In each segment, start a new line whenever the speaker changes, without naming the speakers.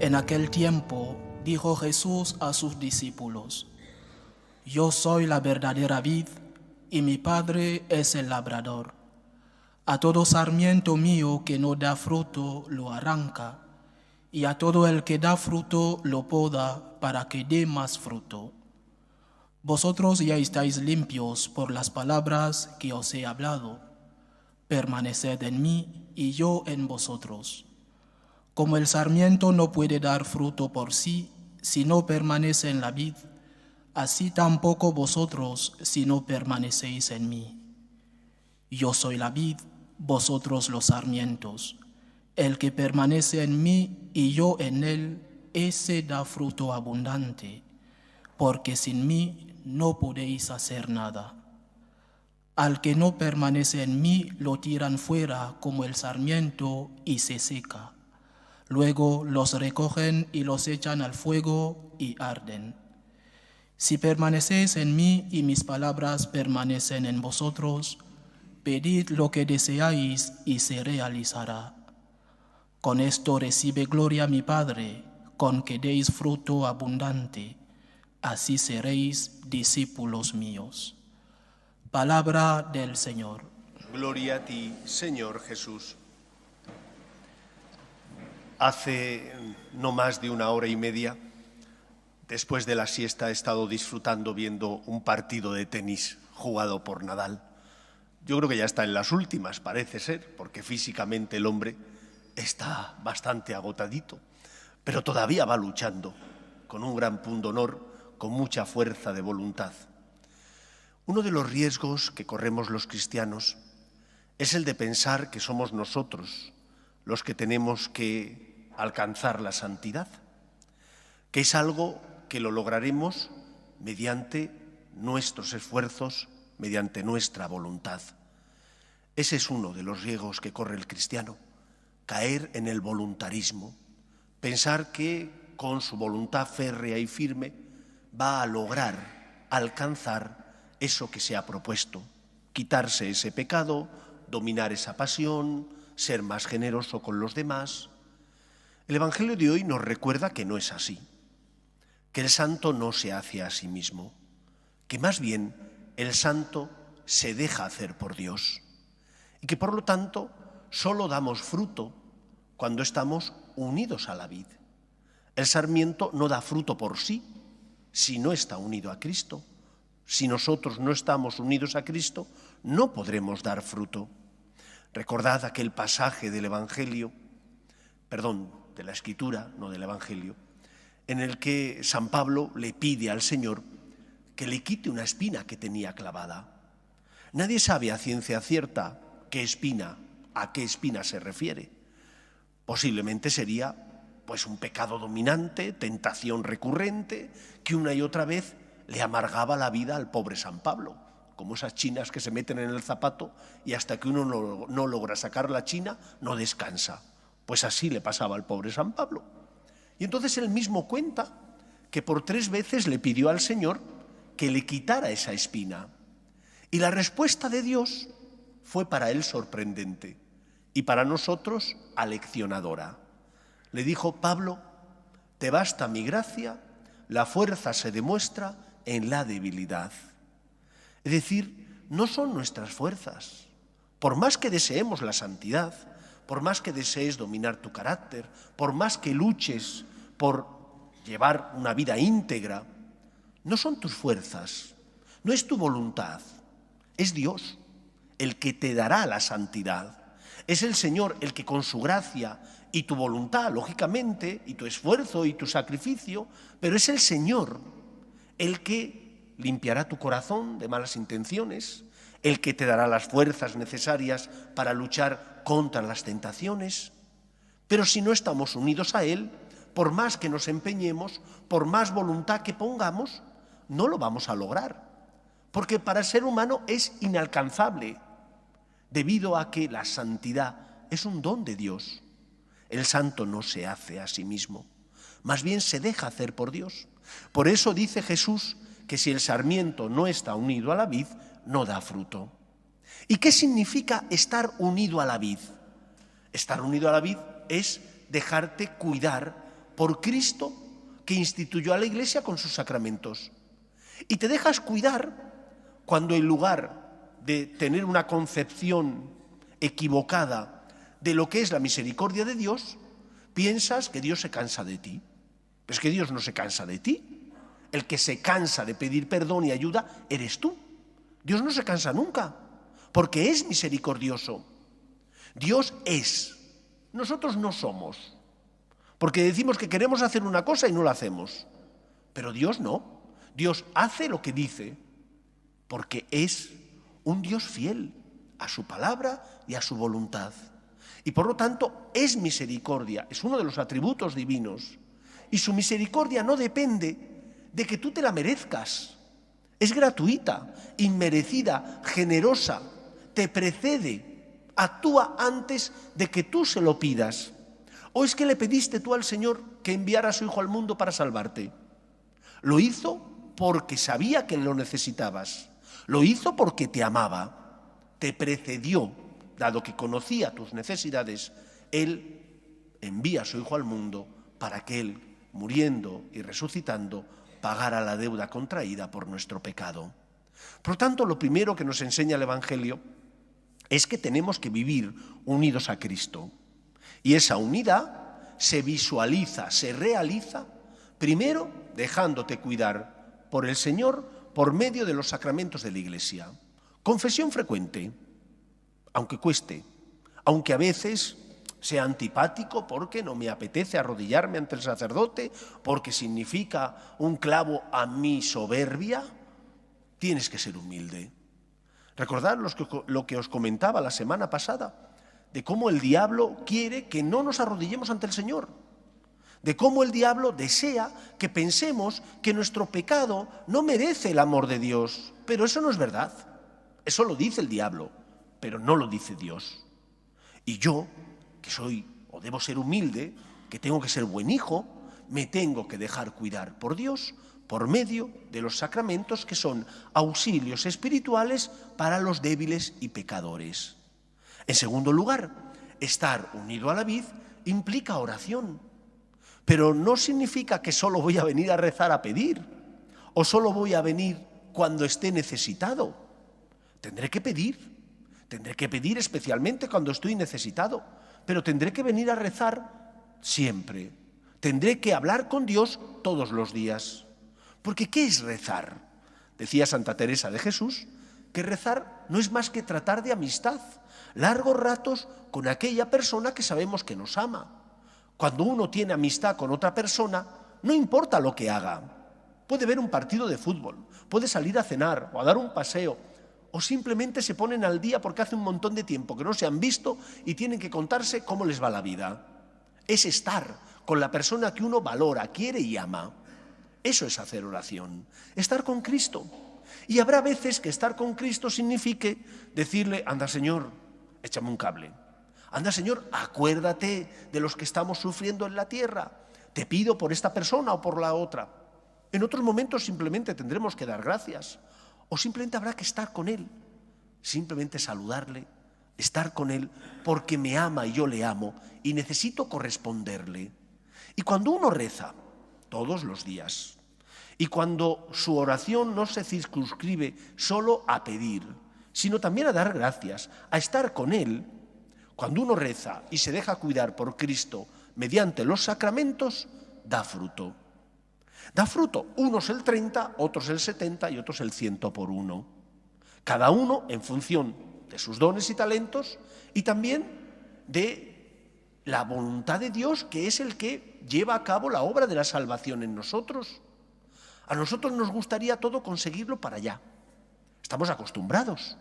En aquel tiempo dijo Jesús a sus discípulos: Yo soy la verdadera vid, y mi Padre es el labrador. A todo sarmiento mío que no da fruto lo arranca, y a todo el que da fruto lo poda para que dé más fruto. Vosotros ya estáis limpios por las palabras que os he hablado. Permaneced en mí y yo en vosotros. Como el sarmiento no puede dar fruto por sí si no permanece en la vid, así tampoco vosotros si no permanecéis en mí. Yo soy la vid, vosotros los sarmientos. El que permanece en mí y yo en él, ese da fruto abundante, porque sin mí no podéis hacer nada. Al que no permanece en mí lo tiran fuera como el sarmiento y se seca. Luego los recogen y los echan al fuego y arden. Si permanecéis en mí y mis palabras permanecen en vosotros, pedid lo que deseáis y se realizará. Con esto recibe gloria mi Padre, con que deis fruto abundante. Así seréis discípulos míos. Palabra del Señor.
Gloria a ti, Señor Jesús. Hace no más de 1 hora y media, después de la siesta, he estado disfrutando viendo un partido de tenis jugado por Nadal. Yo creo que ya está en las últimas, parece ser, porque físicamente el hombre está bastante agotadito, pero todavía va luchando con un gran pundonor, con mucha fuerza de voluntad. Uno de los riesgos que corremos los cristianos es el de pensar que somos nosotros los que tenemos que alcanzar la santidad, que es algo que lo lograremos mediante nuestros esfuerzos, mediante nuestra voluntad. Ese es uno de los riesgos que corre el cristiano, caer en el voluntarismo, pensar que con su voluntad férrea y firme va a lograr alcanzar eso que se ha propuesto, quitarse ese pecado, dominar esa pasión, ser más generoso con los demás. El Evangelio de hoy nos recuerda que no es así, que el santo no se hace a sí mismo, que más bien el santo se deja hacer por Dios y que por lo tanto solo damos fruto cuando estamos unidos a la vid. El sarmiento no da fruto por sí si no está unido a Cristo. Si nosotros no estamos unidos a Cristo, no podremos dar fruto. Recordad aquel pasaje del Evangelio, de la Escritura, no del Evangelio, en el que San Pablo le pide al Señor que le quite una espina que tenía clavada. Nadie sabe a ciencia cierta a qué espina se refiere. Posiblemente sería un pecado dominante, tentación recurrente, que una y otra vez le amargaba la vida al pobre San Pablo, como esas chinas que se meten en el zapato y hasta que uno no logra sacar la china, no descansa. Pues así le pasaba al pobre San Pablo. Y entonces él mismo cuenta que por 3 veces le pidió al Señor que le quitara esa espina. Y la respuesta de Dios fue para él sorprendente y para nosotros aleccionadora. Le dijo: Pablo, te basta mi gracia, la fuerza se demuestra en la debilidad. Es decir, no son nuestras fuerzas. Por más que deseemos la santidad, por más que desees dominar tu carácter, por más que luches por llevar una vida íntegra, no son tus fuerzas, no es tu voluntad, es Dios el que te dará la santidad. Es el Señor el que con su gracia y tu voluntad, lógicamente, y tu esfuerzo y tu sacrificio, pero es el Señor el que limpiará tu corazón de malas intenciones, el que te dará las fuerzas necesarias para luchar contra las tentaciones. Pero si no estamos unidos a Él, por más que nos empeñemos, por más voluntad que pongamos, no lo vamos a lograr, porque para el ser humano es inalcanzable, debido a que la santidad es un don de Dios. El santo no se hace a sí mismo, más bien se deja hacer por Dios. Por eso dice Jesús que si el sarmiento no está unido a la vid, no da fruto. ¿Y qué significa estar unido a la vid? Estar unido a la vid es dejarte cuidar por Cristo, que instituyó a la Iglesia con sus sacramentos. Y te dejas cuidar cuando en lugar de tener una concepción equivocada de lo que es la misericordia de Dios, piensas que Dios se cansa de ti. Pero es que Dios no se cansa de ti. El que se cansa de pedir perdón y ayuda eres tú. Dios no se cansa nunca, porque es misericordioso. Dios es. Nosotros no somos. Porque decimos que queremos hacer una cosa y no la hacemos. Pero Dios no. Dios hace lo que dice, porque es un Dios fiel a su palabra y a su voluntad. Y por lo tanto es misericordia, es uno de los atributos divinos. Y su misericordia no depende de que tú te la merezcas. Es gratuita, inmerecida, generosa, te precede, actúa antes de que tú se lo pidas. ¿O es que le pediste tú al Señor que enviara a su Hijo al mundo para salvarte? Lo hizo porque sabía que lo necesitabas. Lo hizo porque te amaba. Te precedió, dado que conocía tus necesidades. Él envía a su Hijo al mundo para que Él, muriendo y resucitando, pagara la deuda contraída por nuestro pecado. Por lo tanto, lo primero que nos enseña el Evangelio es que tenemos que vivir unidos a Cristo. Y esa unidad se visualiza, se realiza, primero dejándote cuidar por el Señor por medio de los sacramentos de la Iglesia. Confesión frecuente, aunque cueste, aunque a veces sea antipático porque no me apetece arrodillarme ante el sacerdote, porque significa un clavo a mi soberbia, tienes que ser humilde. Recordad lo que os comentaba la semana pasada, de cómo el diablo quiere que no nos arrodillemos ante el Señor, de cómo el diablo desea que pensemos que nuestro pecado no merece el amor de Dios. Pero eso no es verdad. Eso lo dice el diablo, pero no lo dice Dios. Y yo, que soy o debo ser humilde, que tengo que ser buen hijo, me tengo que dejar cuidar por Dios por medio de los sacramentos que son auxilios espirituales para los débiles y pecadores. En segundo lugar, estar unido a la vid implica oración. Pero no significa que solo voy a venir a rezar a pedir o solo voy a venir cuando esté necesitado. Tendré que pedir especialmente cuando estoy necesitado, pero tendré que venir a rezar siempre. Tendré que hablar con Dios todos los días. Porque ¿qué es rezar? Decía Santa Teresa de Jesús que rezar no es más que tratar de amistad, largos ratos con aquella persona que sabemos que nos ama. Cuando uno tiene amistad con otra persona, no importa lo que haga. Puede ver un partido de fútbol, puede salir a cenar o a dar un paseo, o simplemente se ponen al día porque hace un montón de tiempo que no se han visto y tienen que contarse cómo les va la vida. Es estar con la persona que uno valora, quiere y ama. Eso es hacer oración, estar con Cristo. Y habrá veces que estar con Cristo signifique decirle, anda Señor, échame un cable. Anda Señor, acuérdate de los que estamos sufriendo en la tierra. Te pido por esta persona o por la otra. En otros momentos simplemente tendremos que dar gracias. O simplemente habrá que estar con Él. Simplemente saludarle, estar con Él porque me ama y yo le amo y necesito corresponderle. Y cuando uno reza todos los días y cuando su oración no se circunscribe solo a pedir, sino también a dar gracias, a estar con Él, cuando uno reza y se deja cuidar por Cristo mediante los sacramentos, da fruto. Da fruto, unos el 30, otros el 70 y otros el 100 por uno. Cada uno en función de sus dones y talentos y también de la voluntad de Dios, que es el que lleva a cabo la obra de la salvación en nosotros. A nosotros nos gustaría todo conseguirlo para allá. Estamos acostumbrados.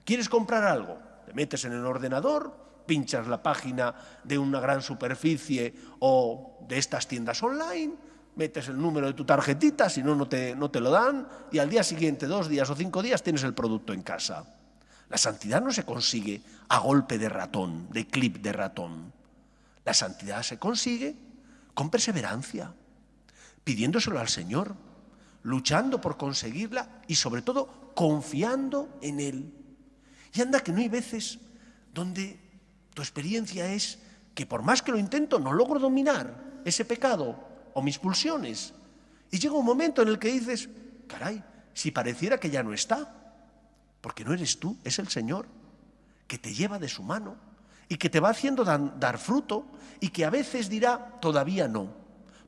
¿Quieres comprar algo? Te metes en el ordenador, pinchas la página de una gran superficie o de estas tiendas online, metes el número de tu tarjetita, si no, no te lo dan, y al día siguiente, 2 días o 5 días, tienes el producto en casa. La santidad no se consigue a golpe de ratón, de clip de ratón. La santidad se consigue con perseverancia, pidiéndoselo al Señor, luchando por conseguirla y sobre todo confiando en Él. Y anda que no hay veces donde tu experiencia es que por más que lo intento no logro dominar. ese pecado o mis pulsiones. Y llega un momento en el que dices, caray, si pareciera que ya no está, porque no eres tú, es el Señor, que te lleva de su mano y que te va haciendo dar fruto y que a veces dirá, todavía no,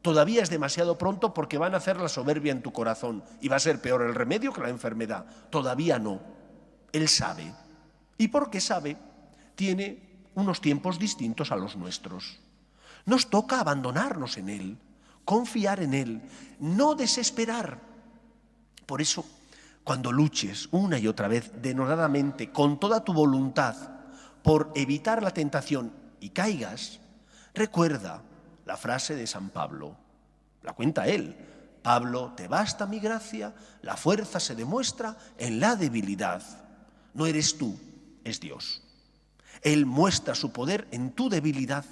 todavía es demasiado pronto porque van a hacer la soberbia en tu corazón y va a ser peor el remedio que la enfermedad. Todavía no. Él sabe. Y porque sabe, tiene unos tiempos distintos a los nuestros. Nos toca abandonarnos en Él, confiar en Él, no desesperar. Por eso, cuando luches una y otra vez denodadamente, con toda tu voluntad, por evitar la tentación y caigas, recuerda la frase de San Pablo. La cuenta él. Pablo, te basta mi gracia, la fuerza se demuestra en la debilidad. No eres tú, es Dios. Él muestra su poder en tu debilidad.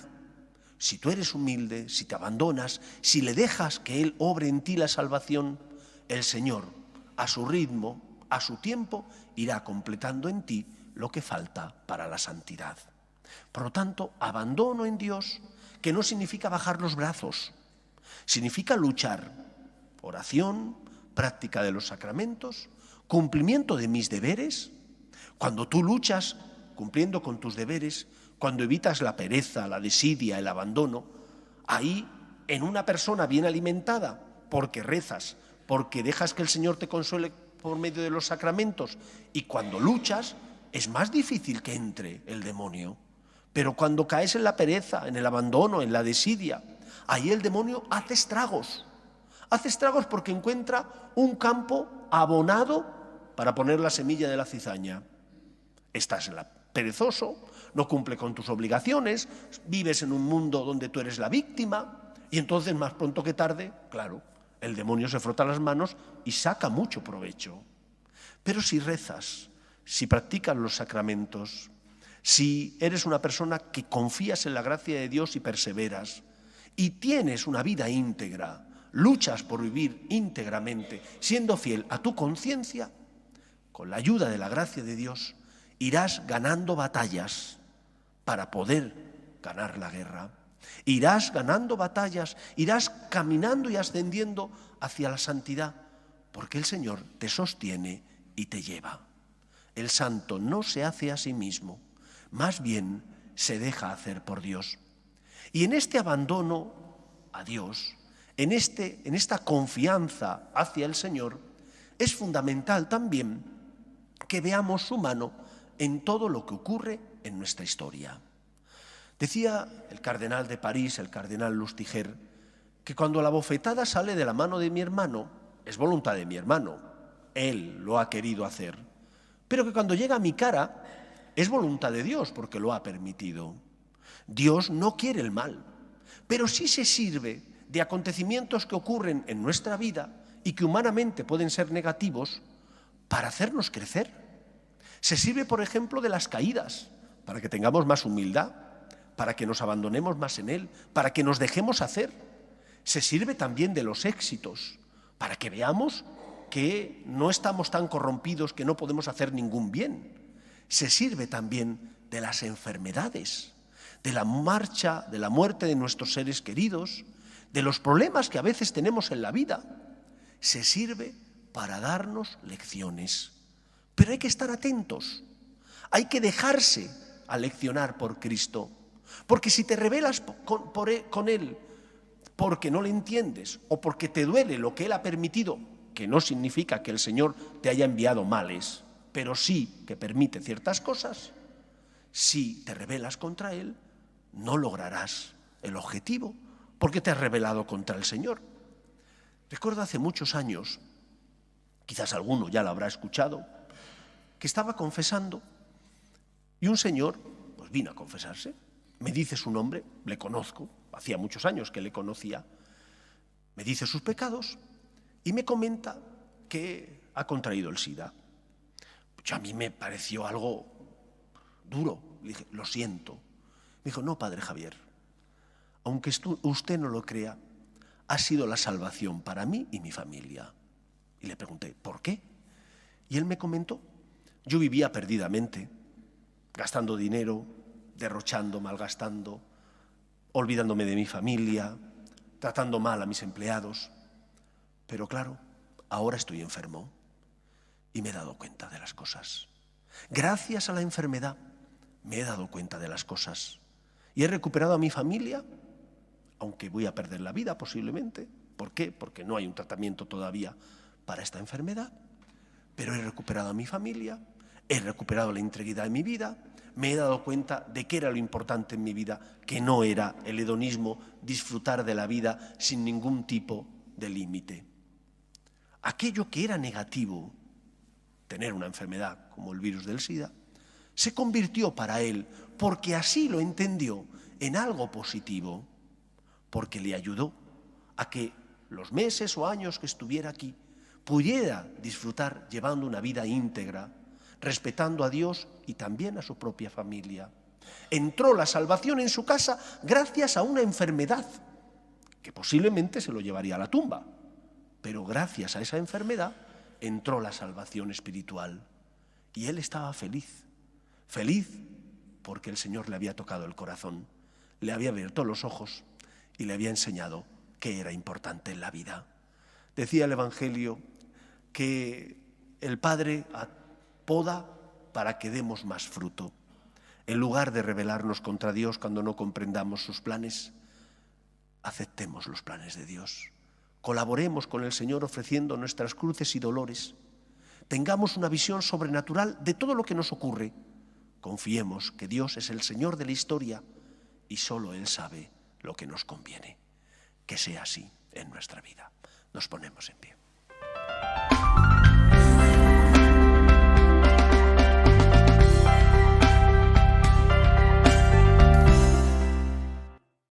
Si tú eres humilde, si te abandonas, si le dejas que Él obre en ti la salvación, el Señor, a su ritmo, a su tiempo, irá completando en ti lo que falta para la santidad. Por lo tanto, abandono en Dios, que no significa bajar los brazos, significa luchar, oración, práctica de los sacramentos, cumplimiento de mis deberes. Cuando tú luchas cumpliendo con tus deberes, cuando evitas la pereza, la desidia, el abandono, ahí en una persona bien alimentada, porque rezas, porque dejas que el Señor te consuele por medio de los sacramentos, y cuando luchas es más difícil que entre el demonio. Pero cuando caes en la pereza, en el abandono, en la desidia, ahí el demonio hace estragos. Hace estragos porque encuentra un campo abonado para poner la semilla de la cizaña. Estás perezoso, no cumple con tus obligaciones, vives en un mundo donde tú eres la víctima, y entonces más pronto que tarde, claro, el demonio se frota las manos y saca mucho provecho. Pero si rezas, si practicas los sacramentos, si eres una persona que confías en la gracia de Dios y perseveras, y tienes una vida íntegra, luchas por vivir íntegramente, siendo fiel a tu conciencia, con la ayuda de la gracia de Dios, irás ganando batallas para poder ganar la guerra. Irás ganando batallas, irás caminando y ascendiendo hacia la santidad, porque el Señor te sostiene y te lleva. El santo no se hace a sí mismo, más bien se deja hacer por Dios. Y en este abandono a Dios, en esta confianza hacia el Señor, es fundamental también que veamos su mano en todo lo que ocurre en nuestra historia. Decía el cardenal de París, el cardenal Lustiger, que cuando la bofetada sale de la mano de mi hermano, es voluntad de mi hermano, él lo ha querido hacer, pero que cuando llega a mi cara, es voluntad de Dios porque lo ha permitido. Dios no quiere el mal, pero sí se sirve de acontecimientos que ocurren en nuestra vida y que humanamente pueden ser negativos para hacernos crecer. Se sirve, por ejemplo, de las caídas, para que tengamos más humildad, para que nos abandonemos más en Él, para que nos dejemos hacer. Se sirve también de los éxitos, para que veamos que no estamos tan corrompidos que no podemos hacer ningún bien. Se sirve también de las enfermedades, de la marcha, de la muerte de nuestros seres queridos, de los problemas que a veces tenemos en la vida. Se sirve para darnos lecciones. Pero hay que estar atentos, hay que dejarse aleccionar por Cristo, porque si te rebelas con Él porque no le entiendes o porque te duele lo que Él ha permitido, que no significa que el Señor te haya enviado males, pero sí que permite ciertas cosas, si te rebelas contra Él, no lograrás el objetivo, porque te has rebelado contra el Señor. Recuerdo hace muchos años, quizás alguno ya lo habrá escuchado, que estaba confesando y un señor pues vino a confesarse, me dice su nombre, le conozco, hacía muchos años que le conocía, me dice sus pecados y me comenta que ha contraído el SIDA. Pues a mí me pareció algo duro, le dije, lo siento. Me dijo, no, padre Javier, aunque usted no lo crea, ha sido la salvación para mí y mi familia. Y le pregunté, ¿por qué? Y él me comentó, yo vivía perdidamente, gastando dinero, derrochando, malgastando, olvidándome de mi familia, tratando mal a mis empleados. Pero claro, ahora estoy enfermo y me he dado cuenta de las cosas. Gracias a la enfermedad me he dado cuenta de las cosas y he recuperado a mi familia, aunque voy a perder la vida posiblemente. ¿Por qué? Porque no hay un tratamiento todavía para esta enfermedad. Pero he recuperado a mi familia, he recuperado la integridad de mi vida, me he dado cuenta de qué era lo importante en mi vida, que no era el hedonismo, disfrutar de la vida sin ningún tipo de límite. Aquello que era negativo, tener una enfermedad como el virus del SIDA, se convirtió para él, porque así lo entendió, en algo positivo, porque le ayudó a que los meses o años que estuviera aquí pudiera disfrutar llevando una vida íntegra, respetando a Dios y también a su propia familia. Entró la salvación en su casa gracias a una enfermedad que posiblemente se lo llevaría a la tumba, pero gracias a esa enfermedad entró la salvación espiritual y él estaba feliz, feliz porque el Señor le había tocado el corazón, le había abierto los ojos y le había enseñado qué era importante en la vida. Decía el Evangelio que el Padre poda para que demos más fruto. En lugar de rebelarnos contra Dios cuando no comprendamos sus planes, aceptemos los planes de Dios. Colaboremos con el Señor ofreciendo nuestras cruces y dolores. Tengamos una visión sobrenatural de todo lo que nos ocurre. Confiemos que Dios es el Señor de la historia y solo Él sabe lo que nos conviene. Que sea así en nuestra vida. Nos ponemos en pie.